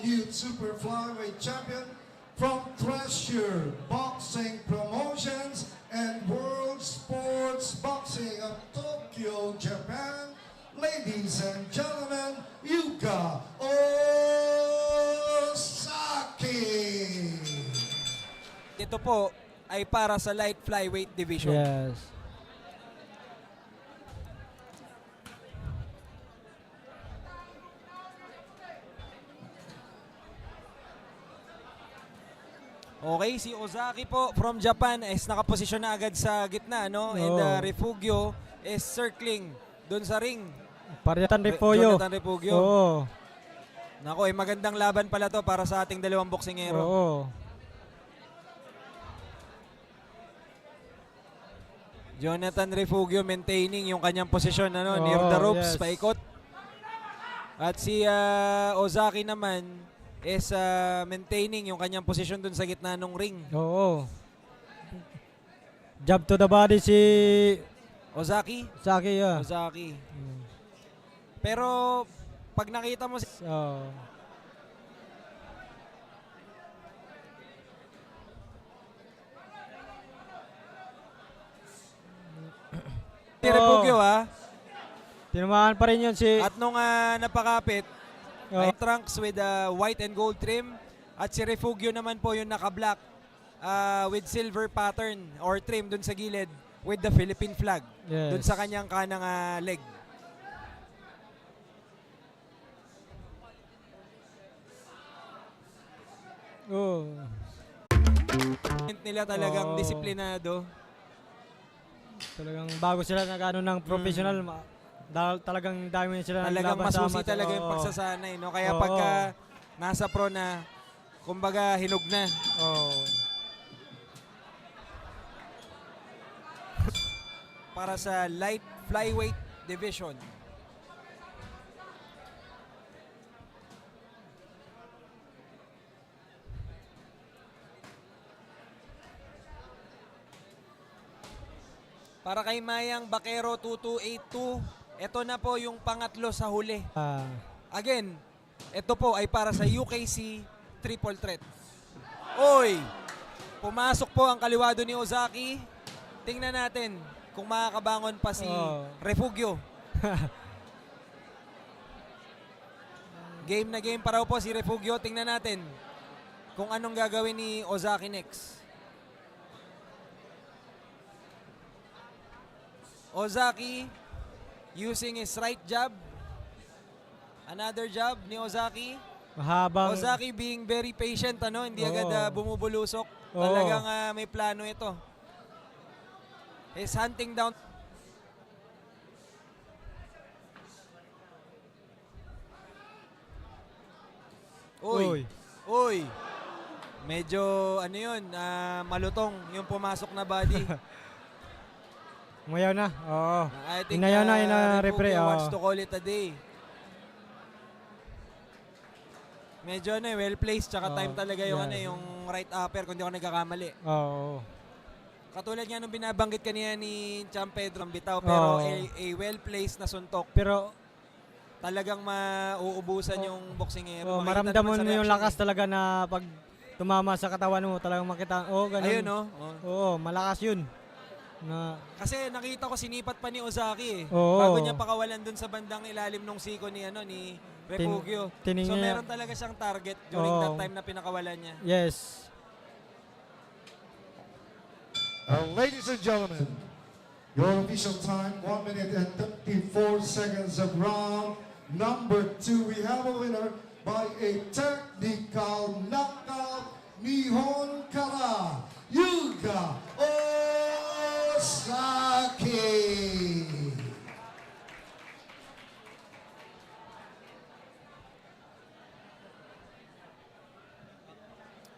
Youth Super Flyweight Champion from Treasure Boxing Promotions and World Sports Boxing of Tokyo, Japan, ladies and gentlemen, Yuka Osaki. Ito po ay para sa light flyweight division. Yes. Okay, si Ozaki po from Japan is nakaposisyon na agad sa gitna, no? And Oo. Refugio is circling doon sa ring. Pariatan Repolyo. Jonathan Refugio. Oo. Nako, magandang laban pala to para sa ating dalawang boksingero. Oo. Jonathan Refugio maintaining yung kanyang posisyon, ano, Oo, near the ropes, yes. paikot. At si Ozaki naman is maintaining yung kanyang posisyon dun sa gitna ng ring. Oo. Jab to the body si Ozaki? Saki. Yeah. Ozaki. Pero pag nakita mo si Oo. Refugio, ha? Tinamaan pa rin yun si... At nung napakapit, Oo. ay trunks with white and gold trim. At si Refugio naman po yung naka-black with silver pattern or trim dun sa gilid with the Philippine flag. Yes. Dun sa kanyang kanang leg. Oo. Nila talagang Oo. disiplinado. Talagang bago sila nag-ano ng professional, talagang dami sila Talagang naglaban sa masusi amateur. talaga yung Oo. pagsasanay, no? Kaya Oo. pagka nasa pro na, kumbaga hinog na. Oo. Para sa light flyweight division. Para kay Mayang Bakero 2282, ito na po yung pangatlo sa huli. Again, ito po ay para sa UKC Triple Threat. Oy! Pumasok po ang kaliwado ni Ozaki. Tingnan natin kung makakabangon pa si Refugio. Game na game pa raw po si Refugio. Tingnan natin kung anong gagawin ni Ozaki next. Ozaki using his right jab. Another jab ni Ozaki. Mahabang. Ozaki being very patient, ano, hindi Oo. agad bumubulusok. Oo. Talagang may plano ito. He's hunting down. Uy. Uy. Uy. Medyo ano yun, malutong yung pumasok na body. Umayaw na. Oo. I think Inayaw na, Refugio referee. wants Oo. to call it a day. Medyo well placed tsaka time talaga yung yeah. yung right upper kung di ako nagkakamali. Oo. Katulad nga nung binabanggit kanina ni Champ Pedro ang bitaw pero Oo. a well placed na suntok. Pero Talagang mauubusan yung boksingero. Makita maramdam mo naman sa yung reaction lakas talaga na pag tumama sa katawan mo, talagang makita. Ganun. Ayun, no? Oh. Oo, malakas yun. Na, Kasi nakita ko sinipat pa ni Ozaki eh. Oo. Bago niya pakawalan dun sa bandang ilalim ng siko ni ni Refugio. So tiningnan- meron talaga siyang target during Oo. that time na pinakawalan niya. yes. Ladies and gentlemen, your official time, 1 minute and 34 seconds of round number 2. We have a winner by a technical knockout, Nihon Kara, Yuka Osaki.